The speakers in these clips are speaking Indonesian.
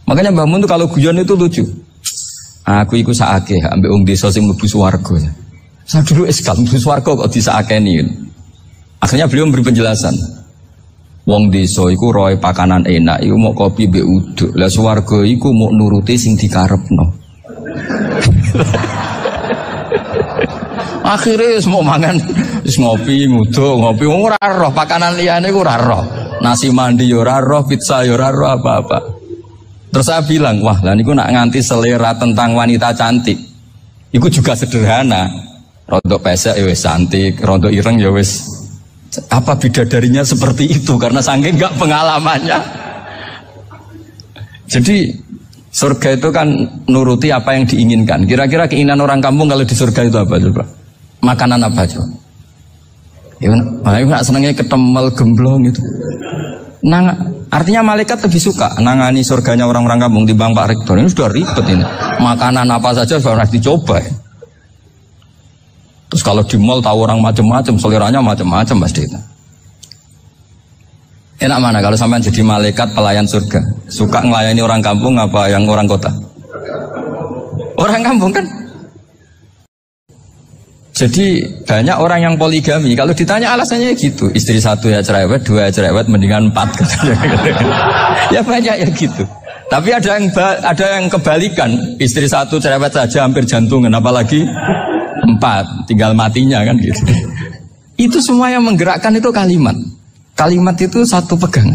Makanya Mbah Mun tuh kalau guyon itu lucu. Aku iku sakake ambek wong desa sing mlebu swarga. Saya dulu eskal mlebu swarga kok disakeni. Akhirnya beliau memberi penjelasan. Wong desa iku roe pakanan enak, iku mau kopi mbek uduk. Lah swarga iku mau nuruti sing dikarepno. Akhirnya semua mangan, ngopi, nguduk, ngopi, ora roh pakanan liyane iku ora roh. Nasi mandi yo ora roh, pizza yo ora roh apa-apa. Terus saya bilang, wah lah niku nak nganti selera tentang wanita cantik. Iku juga sederhana. Rodok pesek ya wis cantik, rodok ireng ya wis. Apa bidadarinya seperti itu karena saking enggak pengalamannya. Jadi surga itu kan nuruti apa yang diinginkan. Kira-kira keinginan orang kampung kalau di surga itu apa coba? Makanan apa coba? Ya, nak senangnya ketemel gemblong gitu. Artinya malaikat lebih suka nangani surganya orang-orang kampung di Bang Pak Rektor. Ini sudah ribet ini. Makanan apa saja sudah harus dicoba. Ya. Terus kalau di mall tahu orang macam-macam, seleranya macam-macam pasti. Enak mana kalau sampai jadi malaikat pelayan surga? Suka ngelayani orang kampung apa yang orang kota? Orang kampung kan? Jadi banyak orang yang poligami. Kalau ditanya alasannya gitu, istri satu ya cerewet, dua ya cerewet, mendingan 4 katanya. Ya banyak ya gitu. Tapi ada yang kebalikan, istri satu cerewet saja hampir jantungan, apalagi 4, tinggal matinya kan gitu. Itu semua yang menggerakkan itu kalimat. Kalimat itu satu pegangan.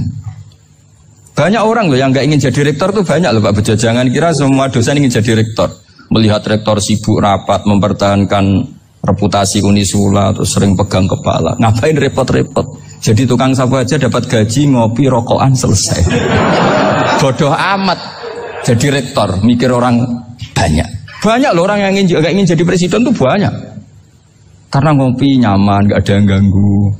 Banyak orang loh yang nggak ingin jadi rektor tuh banyak loh Pak Bejo. Jangan kira semua dosen ingin jadi rektor. Melihat rektor sibuk rapat mempertahankan reputasi Unisula atau sering pegang kepala, ngapain repot-repot? Jadi tukang sapu aja dapat gaji, ngopi, rokokan, selesai. Bodoh amat jadi rektor, mikir orang banyak. Banyak loh orang yang ingin jadi presiden tuh banyak. Karena ngopi nyaman, gak ada yang ganggu.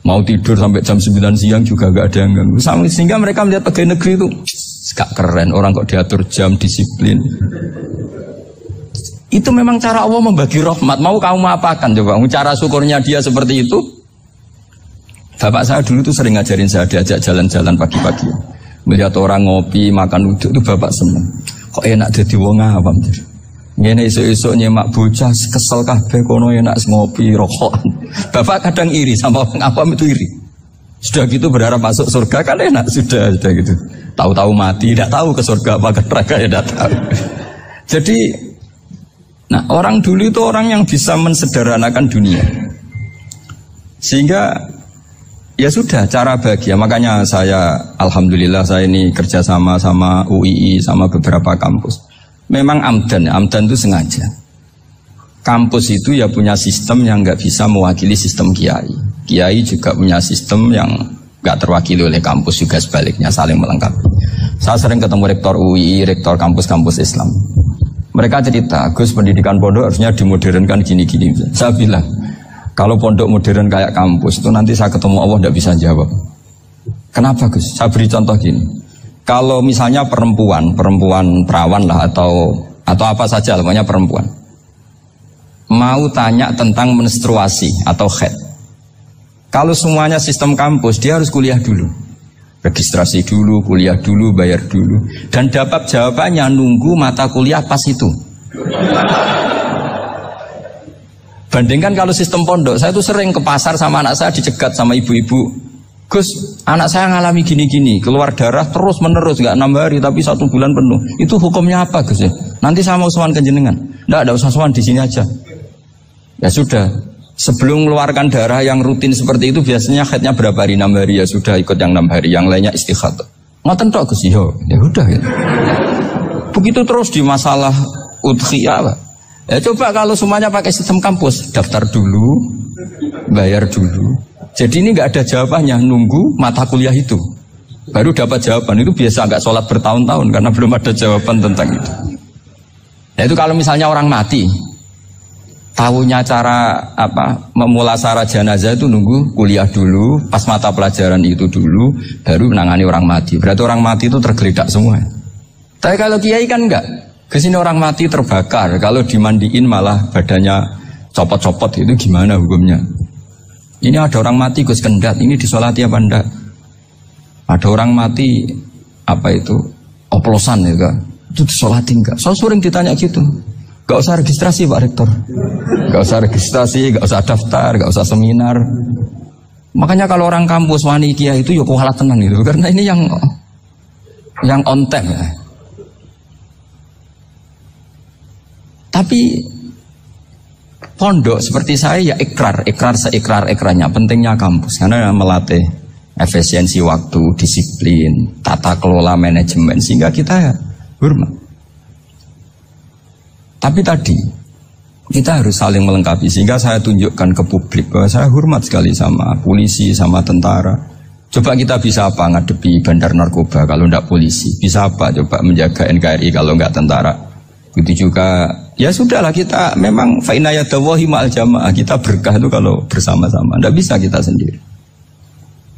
Mau tidur sampai jam 9 siang juga gak ada yang ganggu. Sehingga mereka melihat pegawai negeri itu gak keren, orang kok diatur jam, disiplin. Itu memang cara Allah membagi rahmat. Mau kamu apakan coba? Cara syukurnya dia seperti itu. Bapak saya dulu tuh sering ngajarin saya, diajak jalan-jalan pagi-pagi. Melihat orang ngopi, makan uduk itu bapak seneng. Kok enak jadi wong awam. Ngene esuk-esuk nyemak bocah kesel kabeh kono enak ngopi rokokan. Bapak kadang iri sama orang awam itu iri. Sudah gitu berharap masuk surga kan enak sudah gitu. Tahu-tahu mati, tidak tahu ke surga apa ke neraka ya tidak tahu. Jadi nah, orang dulu itu orang yang bisa mensederhanakan dunia. Sehingga ya sudah cara bahagia. Makanya saya alhamdulillah saya ini kerjasama sama UII sama beberapa kampus. Memang amdan itu sengaja. Kampus itu ya punya sistem yang nggak bisa mewakili sistem kiai. Kiai juga punya sistem yang nggak terwakili oleh kampus juga sebaliknya saling melengkapi. Saya sering ketemu rektor UII, rektor kampus-kampus Islam. Mereka cerita, Gus pendidikan pondok harusnya dimodernkan gini-gini. Saya bilang, kalau pondok modern kayak kampus itu nanti saya ketemu Allah tidak bisa jawab. Kenapa Gus? Saya beri contoh gini. Kalau misalnya perempuan perawan lah atau apa saja namanya perempuan, mau tanya tentang menstruasi atau haid. Kalau semuanya sistem kampus, dia harus kuliah dulu. Registrasi dulu, kuliah dulu, bayar dulu. Dan dapat jawabannya nunggu mata kuliah pas itu. Bandingkan kalau sistem pondok, saya tuh sering ke pasar sama anak saya dicegat sama ibu-ibu. Gus, anak saya ngalami gini-gini, keluar darah terus menerus, gak 6 hari tapi 1 bulan penuh. Itu hukumnya apa Gus ya? Nanti saya mau sowan ke jenengan. Nggak ada usah sowan di sini aja. Ya sudah. Sebelum mengeluarkan darah yang rutin seperti itu biasanya haidnya berapa hari? 6 hari ya sudah ikut yang 6 hari, yang lainnya istighatsah. Ngoten tok Gus ya udah ya. Begitu terus di masalah udhiyah. Ya coba kalau semuanya pakai sistem kampus, daftar dulu, bayar dulu. Jadi ini nggak ada jawabannya, nunggu mata kuliah itu. Baru dapat jawaban. Itu biasa nggak sholat bertahun-tahun karena belum ada jawaban tentang itu. Ya itu kalau misalnya orang mati. Tahunya cara memulasara jenazah itu nunggu kuliah dulu, pas mata pelajaran itu dulu, baru menangani orang mati. Berarti orang mati itu tergeledak semua. Tapi kalau kiai kan enggak. Kesini orang mati terbakar, kalau dimandiin malah badannya copot-copot, itu gimana hukumnya? Ini ada orang mati Gus Kendat, ini disolati apa enggak? Ada orang mati oplosan ya kan. Itu disolatin enggak? Saya sering ditanya gitu. Gak usah registrasi Pak Rektor. Gak usah registrasi, gak usah daftar, gak usah seminar. Makanya kalau orang kampus wani kiai itu ya kualat tenan gitu. Karena ini yang on time ya. Tapi pondok seperti saya ya ikrar seikrar-ikrarnya. Pentingnya kampus karena melatih efisiensi waktu, disiplin, tata kelola manajemen sehingga kita ya hormat. Tapi tadi kita harus saling melengkapi sehingga saya tunjukkan ke publik bahwa saya hormat sekali sama polisi, sama tentara. Coba kita bisa apa ngadepi bandar narkoba kalau tidak polisi? Bisa apa coba menjaga NKRI kalau nggak tentara? Begitu juga ya sudahlah kita memang fa'inayadawahi ma'al jamaah, kita berkah itu kalau bersama-sama. Tidak bisa kita sendiri.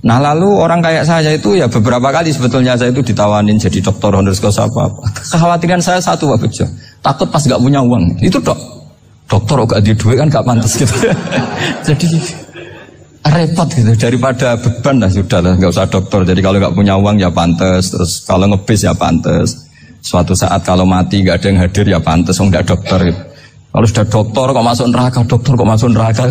Nah lalu orang kayak saya itu ya beberapa kali sebetulnya saya itu ditawanin jadi dokter honoris causa apa. Kekhawatiran saya satu Pak Bejo, takut pas gak punya uang. Itu dokter gak di duit kan gak pantas gitu. Jadi repot gitu, daripada beban lah sudah lah gak usah dokter. Jadi kalau gak punya uang ya pantas, terus kalau ngebis ya pantas. Suatu saat kalau mati gak ada yang hadir ya pantas, gak dokter gitu. Kalau sudah dokter kok masuk neraka,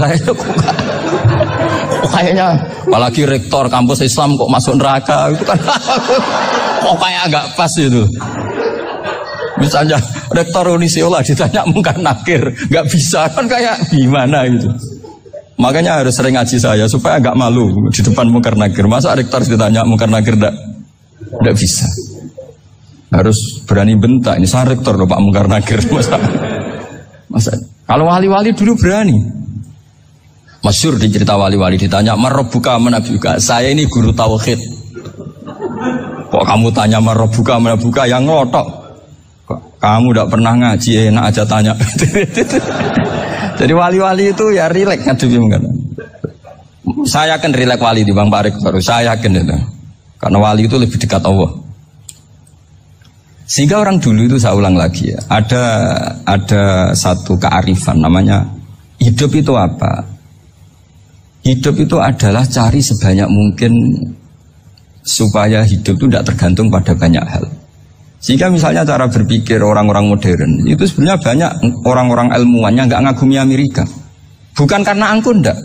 kayaknya apalagi rektor kampus Islam kok masuk neraka itu kan kok kayak agak pas itu. Misalnya rektor Unisiola ditanya mungkar nakir nggak bisa kan kayak gimana gitu. Makanya harus sering ngaji saya supaya agak malu di depan mungkar nakir. Masa rektor ditanya mungkar nakir nggak bisa. Harus berani bentak. Ini saya rektor loh Pak mungkar nakir. Masa kalau wali-wali dulu berani. Masyhur di cerita wali-wali ditanya marabbuka manabuka. Saya ini guru tauhid. Kok kamu tanya marabbuka manabuka yang ngotok? Kamu tidak pernah ngaji enak aja tanya. Jadi wali-wali itu ya rileks ngadepi mungkin. Saya yakin rileks wali di Bang Pak Rektor. Saya yakin itu. Karena wali itu lebih dekat Allah. Sehingga orang dulu itu saya ulang lagi ya. Ada satu kearifan namanya hidup itu apa? Hidup itu adalah cari sebanyak mungkin supaya hidup itu tidak tergantung pada banyak hal. Sehingga misalnya cara berpikir orang-orang modern itu sebenarnya banyak orang-orang ilmuwan yang nggak ngagumi Amerika. Bukan karena angkuh ndak.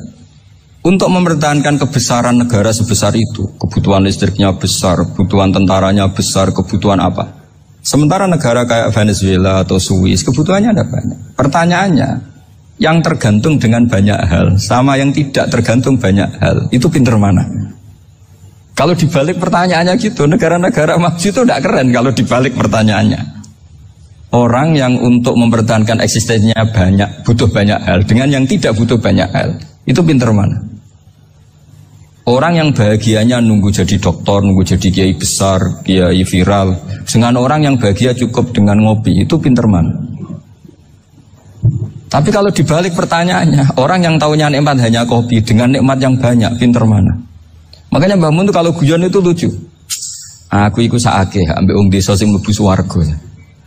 Untuk mempertahankan kebesaran negara sebesar itu, kebutuhan listriknya besar, kebutuhan tentaranya besar, kebutuhan apa? Sementara negara kayak Venezuela atau Swiss kebutuhannya ada banyak. Pertanyaannya, yang tergantung dengan banyak hal sama yang tidak tergantung banyak hal itu pinter mana? Kalau dibalik pertanyaannya gitu, negara-negara maju itu tidak keren kalau dibalik pertanyaannya. Orang yang untuk mempertahankan eksistensinya banyak, butuh banyak hal dengan yang tidak butuh banyak hal itu pinter mana? Orang yang bahagianya nunggu jadi dokter, nunggu jadi kiai besar, kiai viral, dengan orang yang bahagia cukup dengan ngopi, itu pinter mana? Tapi kalau dibalik pertanyaannya, orang yang taunya nikmat hanya kopi dengan nikmat yang banyak, pinter mana? Makanya Mbah Mun itu kalau guyon itu lucu. Aku ikut saake, ambil wong desa sing mlebu swarga.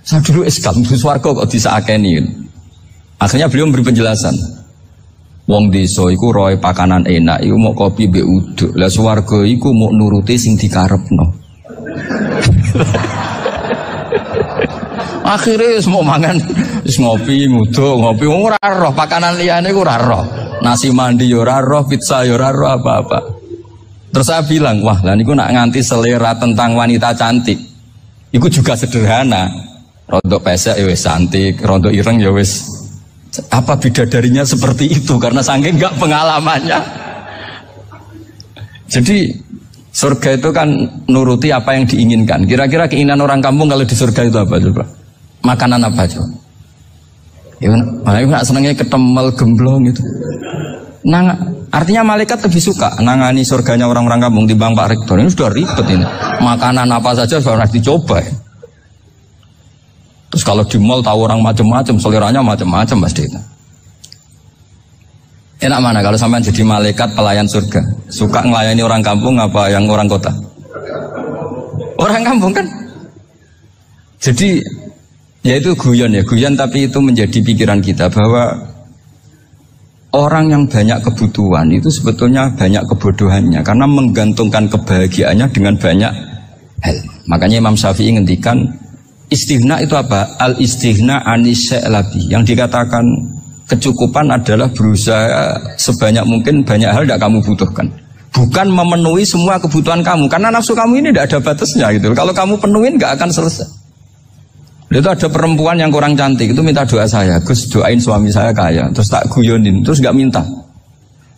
Saya dulu eskal mlebu swarga kok disakeni. Akhirnya beliau memberi penjelasan. Wong desa iku roe pakanan enak, iku mau kopi mbek uduk. Lah swarga iku mau nuruti sing dikarepno. Akhirnya semua mangan ngopi, nguduk, ngopi ora roh pakanan liyane ku ora roh. Nasi mandi yo ora roh, pizza yo ora roh apa-apa. Terus saya bilang, wah lah niku nak nganti selera tentang wanita cantik. Iku juga sederhana. Rondo pesek ya wis cantik, rondo ireng ya wis. Apa bidadarinya seperti itu karena saking enggak pengalamannya. Jadi surga itu kan nuruti apa yang diinginkan. Kira-kira keinginan orang kampung kalau di surga itu apa coba? Makanan apa coba? Ya nak senengnya ketemel gemblong gitu. Nah, artinya malaikat lebih suka nangani surganya orang-orang kampung di Bang Pak Rektor. Ini sudah ribet ini. Makanan apa saja sudah dicoba. Ya. Terus kalau di mall tahu orang macam-macam, seleranya macam-macam pasti. Enak mana kalau sampean jadi malaikat pelayan surga? Suka melayani orang kampung apa yang orang kota? Orang kampung kan? Jadi ya itu guyon ya, guyon tapi itu menjadi pikiran kita bahwa orang yang banyak kebutuhan itu sebetulnya banyak kebodohannya karena menggantungkan kebahagiaannya dengan banyak hal. Makanya Imam Syafi'i ngendikan istighna itu apa? Al-istighna anis-sya'labi. Yang dikatakan kecukupan adalah berusaha sebanyak mungkin banyak hal tidak kamu butuhkan. Bukan memenuhi semua kebutuhan kamu. Karena nafsu kamu ini tidak ada batasnya gitu. Kalau kamu penuhin nggak akan selesai. Itu ada perempuan yang kurang cantik itu minta doa saya, Gus doain suami saya kaya. Terus tak guyonin, terus nggak minta.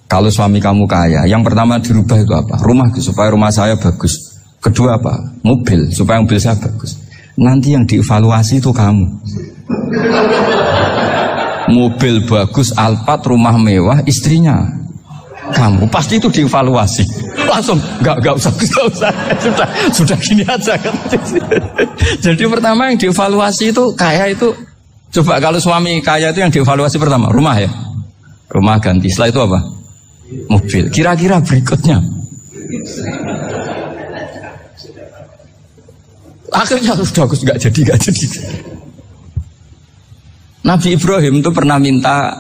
Kalau suami kamu kaya, yang pertama dirubah itu apa? Rumah supaya rumah saya bagus. Kedua apa? Mobil supaya mobil saya bagus. Nanti yang dievaluasi itu kamu. Mobil bagus, Alphard, rumah mewah, istrinya kamu. Pasti itu dievaluasi. Langsung nggak usah sudah gini aja kan. Jadi pertama yang dievaluasi itu kaya itu, coba kalau suami kaya itu yang dievaluasi pertama rumah ya, rumah ganti. Setelah itu apa? Mobil. Kira-kira berikutnya akhirnya sudah nggak jadi. Nabi Ibrahim itu pernah minta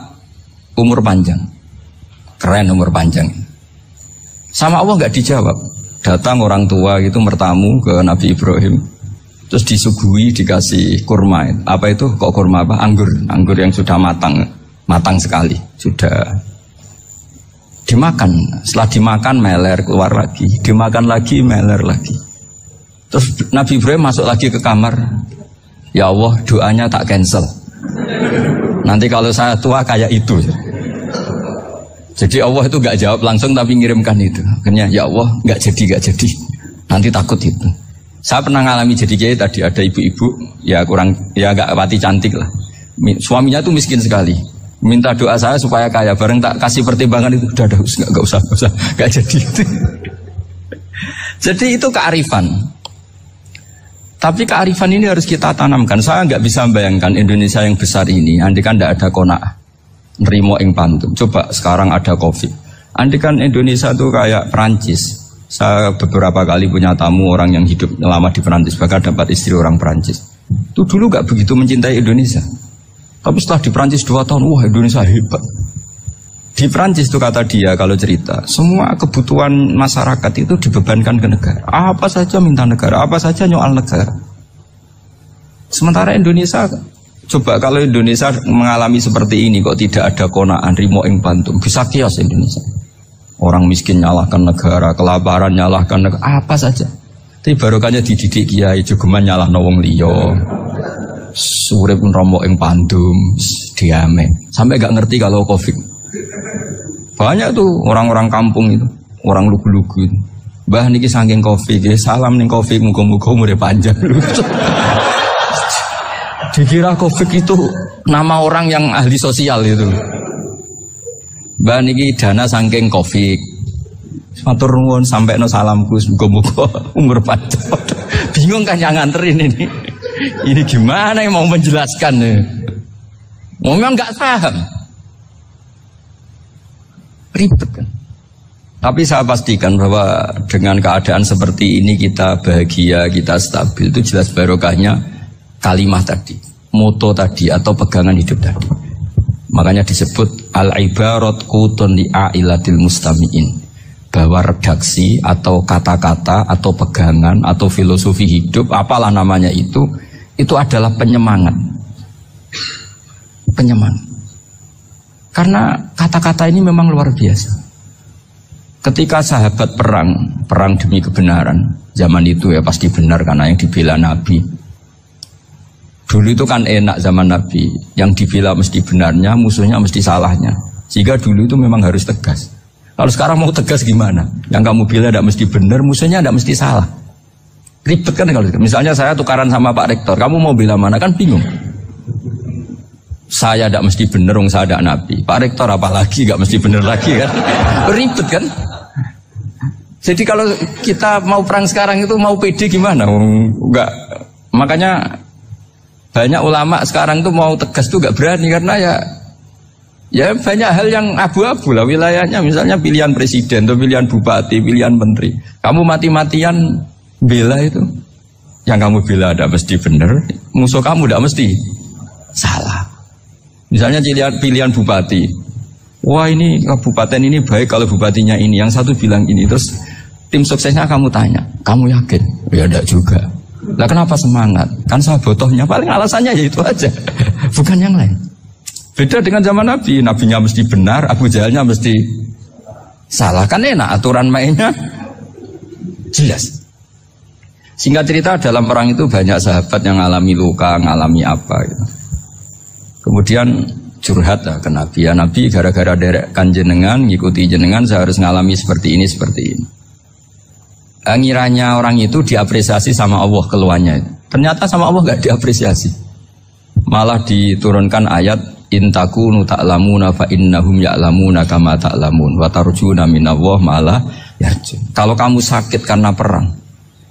umur panjang, keren umur panjang. Sama Allah nggak dijawab. Datang orang tua gitu bertamu ke Nabi Ibrahim, terus disuguhi dikasih kurma. Apa itu? Kok kurma apa? Anggur yang sudah matang sekali, sudah dimakan. Setelah dimakan meler keluar lagi, dimakan lagi meler lagi. Terus Nabi Ibrahim masuk lagi ke kamar. Ya Allah, doanya tak cancel. Nanti kalau saya tua kayak itu. Jadi Allah itu gak jawab langsung tapi ngirimkan itu. Akhirnya ya Allah gak jadi. Nanti takut itu. Saya pernah ngalami jadi kiai tadi, ada ibu-ibu ya gak pati cantik lah. Suaminya tuh miskin sekali. Minta doa saya supaya kaya. Bareng tak kasih pertimbangan itu udah gak usah gak jadi itu. Jadi itu kearifan. Tapi kearifan ini harus kita tanamkan. Saya nggak bisa membayangkan Indonesia yang besar ini, andai kan tidak ada qanaah, nerimo ing pantum. Coba sekarang ada Covid. Andai kan Indonesia itu kayak Perancis. Saya beberapa kali punya tamu orang yang hidup lama di Perancis, bahkan dapat istri orang Perancis. Itu dulu nggak begitu mencintai Indonesia. Tapi setelah di Perancis 2 tahun, wah Indonesia hebat. Di Perancis itu kata dia kalau cerita, semua kebutuhan masyarakat itu dibebankan ke negara. Apa saja minta negara, apa saja nyoal negara. Sementara Indonesia, coba kalau Indonesia mengalami seperti ini kok tidak ada qanaah rimo ing pantum, bisa kios Indonesia. Orang miskin nyalahkan negara, kelaparan nyalahkan negara, apa saja. Tapi barokahnya dididik kiai jogeman nyalahno wong liya. Urip nromo ing pandum, diame. Sampai gak ngerti kalau Covid. Banyak tuh orang-orang kampung itu, orang lugu-lugu itu. Mbah niki saking Covid, salam ning Covid, muga-muga umure panjang. Dikira Covid itu nama orang yang ahli sosial itu. Mbah niki dana saking Covid. Matur nuwun sampekno salamku, muga-muga umur panjang. Bingung kan yang nganterin ini. Ini gimana yang mau menjelaskan? Memang nggak paham. Ribet kan. Tapi saya pastikan bahwa dengan keadaan seperti ini kita bahagia, kita stabil, itu jelas barokahnya kalimat tadi, moto tadi atau pegangan hidup tadi. Makanya disebut al-ibarat qutun li'ailatil mustami'in, bahwa redaksi atau kata-kata atau pegangan atau filosofi hidup, apalah namanya itu adalah penyemangat. Penyemangat. Karena kata-kata ini memang luar biasa. Ketika sahabat perang demi kebenaran, zaman itu ya pasti benar karena yang dibela Nabi. Dulu itu kan enak zaman Nabi, yang dibela mesti benarnya, musuhnya mesti salahnya. Sehingga dulu itu memang harus tegas. Kalau sekarang mau tegas gimana? Yang kamu bela tidak mesti benar, musuhnya tidak mesti salah. Ribet kan kalau misalnya saya tukaran sama Pak Rektor, kamu mau bela mana kan bingung. Saya tidak mesti bener, saya tidak Nabi. Pak Rektor apalagi gak mesti bener lagi kan? Ribet kan? Jadi kalau kita mau perang sekarang itu mau pede gimana? Enggak. Makanya banyak ulama sekarang tuh mau tegas tuh gak berani karena ya banyak hal yang abu-abu lah wilayahnya. Misalnya pilihan presiden atau pilihan bupati, pilihan menteri. Kamu mati-matian bela itu. Yang kamu bela tidak mesti bener, musuh kamu tidak mesti salah. Misalnya pilihan bupati, wah ini kabupaten ini baik kalau bupatinya ini, yang satu bilang ini, terus tim suksesnya kamu tanya, kamu yakin? Ya enggak juga. Lah kenapa semangat? Kan saya botohnya, paling alasannya ya itu aja. Bukan yang lain. Beda dengan zaman Nabi. Nabinya mesti benar, Abu Jahalnya mesti salah. Kan enak, aturan mainnya jelas. Singkat cerita, dalam perang itu banyak sahabat yang ngalami luka, ngalami apa gitu. Kemudian curhat lah ke Nabi. Ya Nabi, gara-gara derekkan jenengan, ngikuti jenengan, saya harus ngalami seperti ini, seperti ini. Ngiranya orang itu diapresiasi sama Allah keluarnya. Ternyata sama Allah gak diapresiasi. Malah diturunkan ayat in takunu ta'lamuna fa innahum ya'lamuna kama ta'lamun wa tarjuna minallah malah yarjun. Kalau kamu sakit karena perang,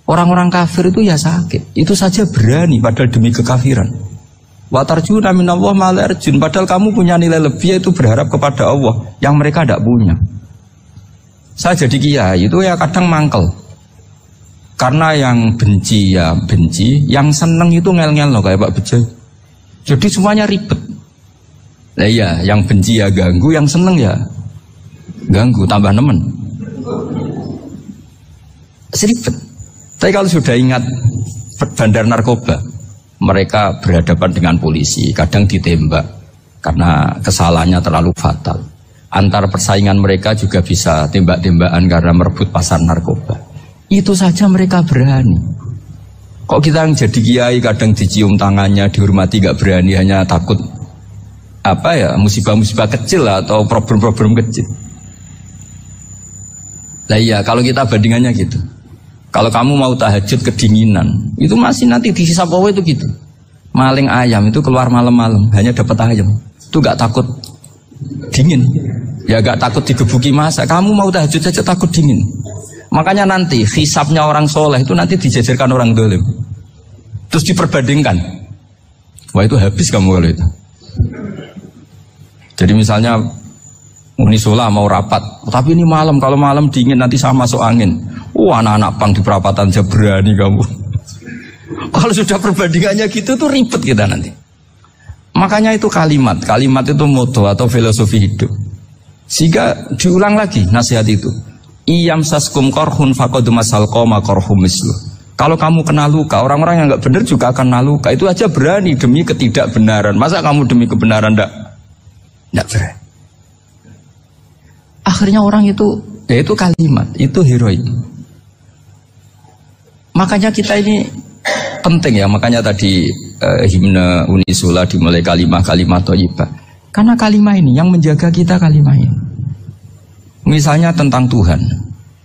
orang-orang kafir itu ya sakit. Itu saja berani padahal demi kekafiran. Wa tarjuna minallah malah yarjun. Padahal kamu punya nilai lebih, yaitu berharap kepada Allah yang mereka tidak punya. Saya jadi kiai itu ya kadang mangkel. Karena yang benci ya benci, yang seneng itu ngel-ngel loh kayak Pak Bejo. Jadi semuanya ribet. Nah iya, yang benci ya ganggu, yang seneng ya ganggu, tambah nemen. Seribet. Tapi kalau sudah ingat bandar narkoba, mereka berhadapan dengan polisi, kadang ditembak karena kesalahannya terlalu fatal. Antar persaingan mereka juga bisa tembak-tembakan karena merebut pasar narkoba. Itu saja mereka berani. Kok kita yang jadi kiai kadang dicium tangannya, dihormati gak berani, hanya takut apa ya, musibah-musibah kecil lah, atau problem-problem kecil. Lah iya, kalau kita bandingannya gitu. Kalau kamu mau tahajud kedinginan, itu masih nanti dihisab Allah itu gitu. Maling ayam itu keluar malam-malam, hanya dapat ayam. Itu gak takut dingin. Ya gak takut digebuki masa. Kamu mau tahajud saja takut dingin. Makanya nanti hisabnya orang soleh itu nanti dijajarkan orang dolim. Terus diperbandingkan. Wah itu habis kamu kalau itu. Jadi misalnya Unisola mau rapat, tapi ini malam, kalau malam dingin nanti sama masuk angin. Anak-anak pang di perapatan aja berani kamu. Kalau sudah perbandingannya gitu tuh ribet kita nanti. Makanya itu kalimat itu moto atau filosofi hidup. Sehingga diulang lagi nasihat itu. Iyam saskum korhun fakodu masal koma korhum mislu. Kalau kamu kena luka, orang-orang yang nggak benar juga akan kena luka. Itu aja berani demi ketidakbenaran. Masa kamu demi kebenaran nggak berani? Akhirnya orang itu, ya itu kalimat, itu heroik. Makanya kita ini penting ya. Makanya tadi himne Unisula dimulai kalimat thayyibah. Karena kalimat ini yang menjaga kita, kalimat ini. Misalnya tentang Tuhan.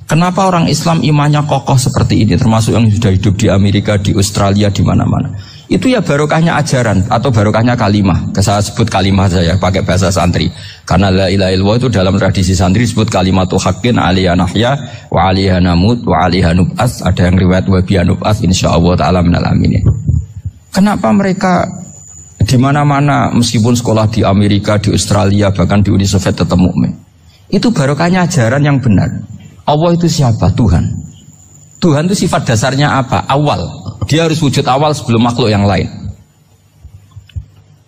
Kenapa orang Islam imannya kokoh seperti ini, termasuk yang sudah hidup di Amerika, di Australia, di mana-mana. Itu ya barokahnya ajaran atau barokahnya kalimah. Saya sebut kalimah saya pakai bahasa santri. Karena la ilaha illallah itu dalam tradisi santri disebut kalimatu haqqin aliyah nahya wa aliyah namut wa aliyah nub'ats. Ada yang riwayat wa biya nub'ats insyaallah ta'ala minal aminin. Kenapa mereka di mana-mana meskipun sekolah di Amerika, di Australia, bahkan di Uni Soviet tetap mukmin? Itu barokahnya ajaran yang benar. Allah itu siapa? Tuhan. Tuhan itu sifat dasarnya apa? Awal. Dia harus wujud awal sebelum makhluk yang lain.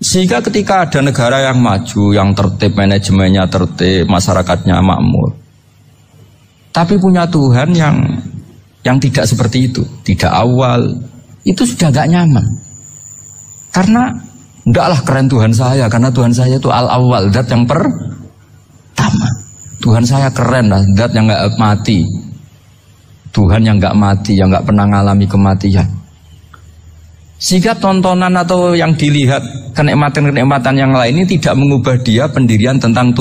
Sehingga ketika ada negara yang maju, yang tertib, manajemennya tertib, masyarakatnya makmur, tapi punya Tuhan yang tidak seperti itu, tidak awal, itu sudah gak nyaman. Karena ndaklah keren Tuhan saya, karena Tuhan saya itu al-awwal, zat yang pertama. Tuhan saya keren lah, zat yang gak mati. Tuhan yang gak mati, yang gak pernah ngalami kematian. Sehingga tontonan atau yang dilihat kenikmatan-kenikmatan yang lain ini tidak mengubah dia pendirian tentang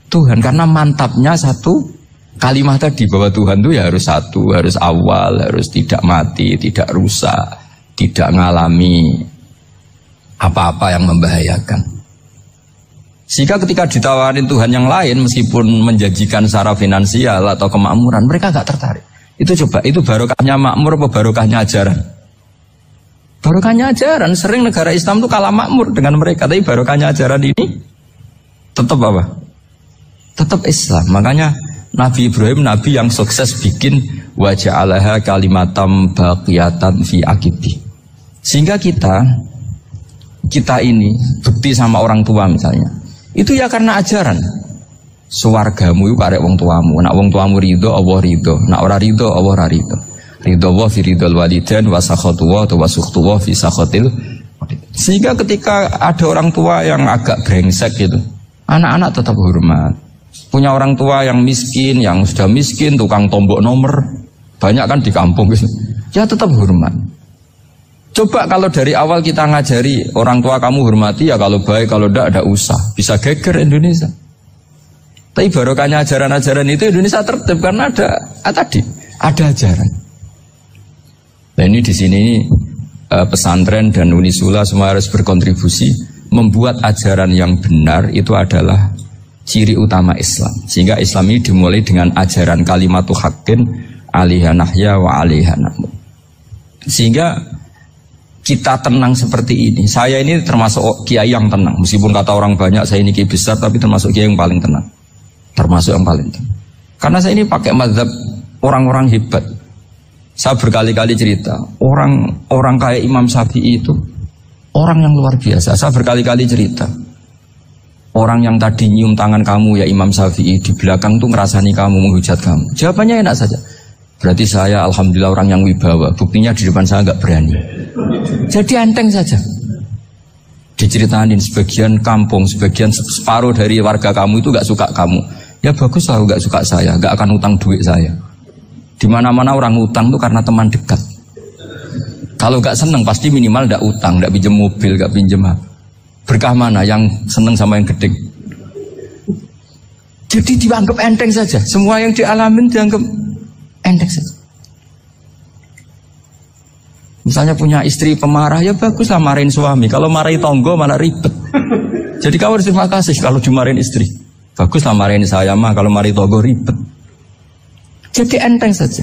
Tuhan. Karena mantapnya satu kalimat tadi, bahwa Tuhan itu ya harus satu, harus awal, harus tidak mati, tidak rusak, tidak ngalami apa-apa yang membahayakan. Sehingga ketika ditawarin Tuhan yang lain, meskipun menjanjikan secara finansial atau kemakmuran, mereka gak tertarik. Itu coba, itu barokahnya makmur apa barokahnya ajaran? Barokahnya ajaran. Sering negara Islam itu kalah makmur dengan mereka, tapi barokahnya ajaran ini tetap apa? Tetap Islam. Makanya Nabi Ibrahim, Nabi yang sukses bikin waja'alaha kalimatam baqiyatan fi aqibi. Sehingga kita ini bukti sama orang tua misalnya, itu ya karena ajaran. Suwargamu itu karek wong tuamu. Nak wong tuamu ridho, Allah ridho. Nak ora ridho, Allah ora ridho. Ridho fi ridhol walidain wa sakhatu wa sukhtu fi sakhatil. Sehingga ketika ada orang tua yang agak brengsek gitu, anak-anak tetap hormat. Punya orang tua yang miskin, yang sudah miskin, tukang tombok nomor, banyak kan di kampung gitu. Ya tetap hormat. Coba kalau dari awal kita ngajari orang tua kamu hormati ya, kalau baik, kalau tidak usah. Bisa geger Indonesia. Tapi barokahnya ajaran-ajaran itu Indonesia tertib karena ada ajaran. Nah ini di sini pesantren dan Unisula semua harus berkontribusi membuat ajaran yang benar itu adalah ciri utama Islam. Sehingga Islam ini dimulai dengan ajaran kalimatu haqqin alaiha nahya wa alaiha namut. Sehingga kita tenang seperti ini. Saya ini termasuk kiai yang tenang. Meskipun kata orang banyak saya ini kiai besar, tapi termasuk kiai yang paling tenang. Termasuk yang paling tenang. Karena saya ini pakai mazhab orang-orang hebat. Saya berkali-kali cerita, orang kayak Imam Syafi'i itu orang yang luar biasa. Saya berkali-kali cerita, orang yang tadi nyium tangan kamu ya Imam Syafi'i, di belakang tuh ngerasani kamu, menghujat kamu. Jawabannya enak saja. Berarti saya alhamdulillah orang yang wibawa. Buktinya di depan saya nggak berani. Jadi enteng saja. Diceritain sebagian kampung, sebagian separuh dari warga kamu itu nggak suka kamu. Ya bagus lah nggak suka saya, nggak akan utang duit saya. Di mana-mana orang utang tuh karena teman dekat. Kalau nggak seneng pasti minimal nggak utang, nggak pinjam mobil, nggak pinjam apa. Berkah mana yang seneng sama yang gede? Jadi dianggap enteng saja. Semua yang dialamin dianggap enteng saja. Misalnya punya istri pemarah, ya bagus lah marahin suami. Kalau marahin tonggo malah ribet. Jadi kau harus terima kasih kalau dimarahin istri. Bagus lah marahin saya mah, kalau marahin tonggo ribet. Jadi enteng saja.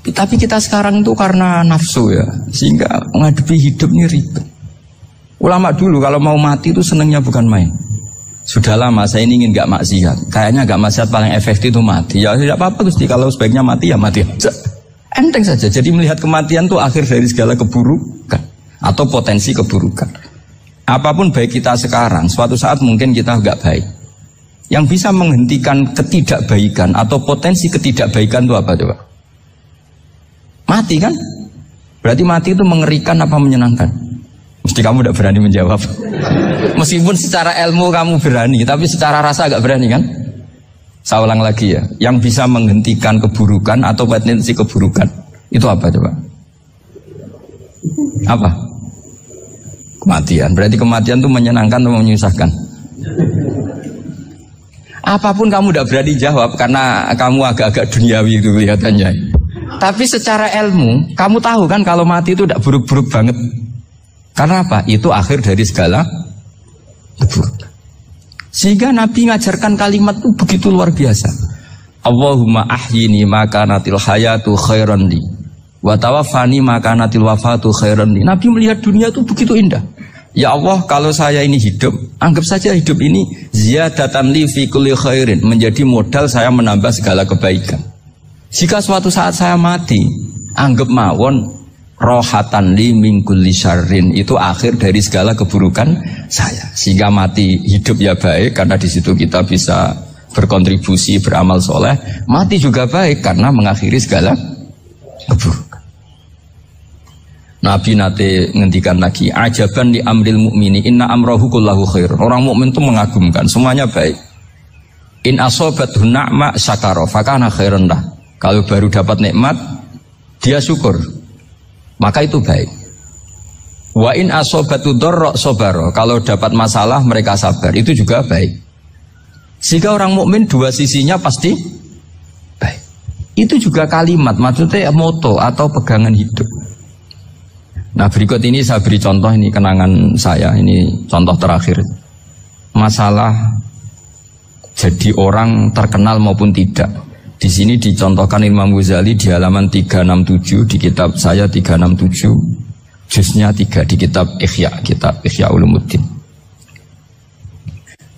Tapi kita sekarang itu karena nafsu ya, sehingga menghadapi hidup ini ribet. Ulama dulu kalau mau mati itu senangnya bukan main. Sudah lama saya ini ingin gak maksiat. Kayaknya gak maksiat paling efektif itu mati. Ya tidak apa-apa Gusti, kalau sebaiknya mati ya mati aja. Enteng saja. Jadi melihat kematian itu akhir dari segala keburukan atau potensi keburukan. Apapun baik kita sekarang, suatu saat mungkin kita gak baik. Yang bisa menghentikan ketidakbaikan atau potensi ketidakbaikan itu apa coba? Mati kan? Berarti mati itu mengerikan apa menyenangkan? Mesti kamu tidak berani menjawab. Meskipun secara ilmu kamu berani, tapi secara rasa agak berani kan? Saya ulang lagi ya. Yang bisa menghentikan keburukan atau potensi keburukan itu apa coba? Apa? Kematian. Berarti kematian itu menyenangkan atau menyusahkan? Apapun kamu tidak berani jawab karena kamu agak-agak duniawi itu kelihatannya. Tapi secara ilmu, kamu tahu kan kalau mati itu tidak buruk-buruk banget. Karena apa? Itu akhir dari segala keburukan. Sehingga Nabi ngajarkan kalimat itu begitu luar biasa. Allahumma ahyini makanatil hayatu khairan li wa tawaffani makanatil wafatu khairan li. Nabi melihat dunia itu begitu indah. Ya Allah, kalau saya ini hidup, anggap saja hidup ini ziyadatan li fi kulli khairin, menjadi modal saya menambah segala kebaikan. Jika suatu saat saya mati, anggap mawon rohatan li min kulli syarrin, itu akhir dari segala keburukan saya. Sehingga mati hidup ya baik karena di situ kita bisa berkontribusi, beramal soleh. Mati juga baik karena mengakhiri segala keburukan. Nabi nate ngendikan lagi, ajaban li amril mu'mini inna amrahu kullahu khair. Orang mukmin itu mengagumkan, semuanya baik. In asobathu na'ma syakara fakana khairan lah. Kalau baru dapat nikmat, dia syukur, maka itu baik. Wa in asobatu dharra sabara. Kalau dapat masalah mereka sabar, itu juga baik. Jika orang mukmin dua sisinya pasti baik. Itu juga kalimat, maksudnya moto atau pegangan hidup. Nah berikut ini saya beri contoh, ini kenangan saya, ini contoh terakhir. Masalah jadi orang terkenal maupun tidak. Di sini dicontohkan Imam Ghazali di halaman 367 di kitab saya 367, juznya 3 di kitab Ihya Ulumuddin.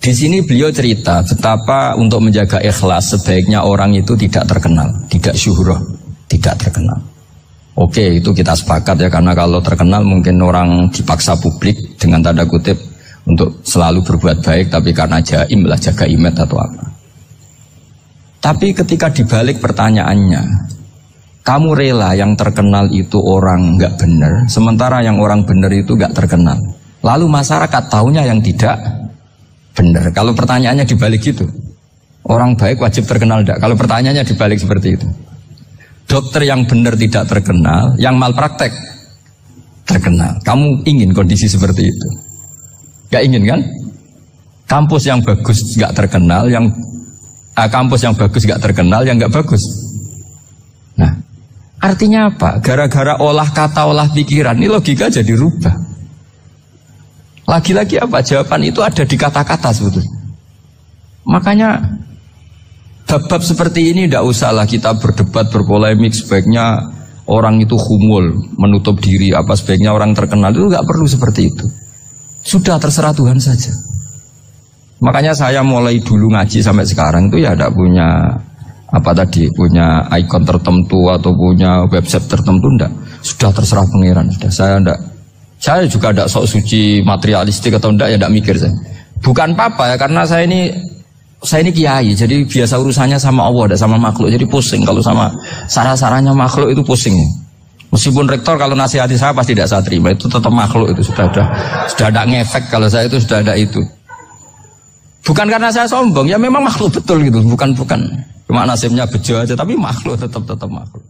Di sini beliau cerita betapa untuk menjaga ikhlas sebaiknya orang itu tidak terkenal, tidak syuhrah, tidak terkenal. Oke, itu kita sepakat ya, karena kalau terkenal mungkin orang dipaksa publik dengan tanda kutip untuk selalu berbuat baik, tapi karena jaim lah, jaga image atau apa. Tapi ketika dibalik pertanyaannya, kamu rela yang terkenal itu orang nggak benar, sementara yang orang benar itu nggak terkenal. Lalu masyarakat taunya yang tidak benar. Kalau pertanyaannya dibalik gitu, orang baik wajib terkenal enggak? Kalau pertanyaannya dibalik seperti itu, dokter yang benar tidak terkenal, yang malpraktek terkenal. Kamu ingin kondisi seperti itu? Gak ingin kan? Kampus yang bagus gak terkenal, kampus yang bagus gak terkenal, yang gak bagus. Nah, artinya apa? Gara-gara olah kata, olah pikiran, ini logika jadi rubah. Lagi-lagi apa? Jawaban itu ada di kata-kata sebetulnya. Makanya bab-bab seperti ini tidak usahlah kita berdebat, berpolemik. Sebaiknya orang itu humul, menutup diri. Apa sebaiknya orang terkenal itu nggak perlu seperti itu. Sudah terserah Tuhan saja. Makanya saya mulai dulu ngaji sampai sekarang itu ya tidak punya punya ikon tertentu atau punya website tertentu, enggak. Sudah terserah pangeran. Sudah saya juga tidak sok suci materialistik atau enggak, ya tidak mikir saya. Bukan apa-apa ya, karena saya ini kiai, jadi biasa urusannya sama Allah, tidak sama makhluk. Jadi pusing kalau sama sarah-sarahnya makhluk itu pusing. Meskipun rektor kalau nasihati saya pasti tidak saya terima, itu tetap makhluk, itu sudah ada ngefek kalau saya itu sudah ada itu. Bukan karena saya sombong, ya memang makhluk betul gitu, bukan. Cuma nasibnya bejo aja, tapi makhluk tetap makhluk.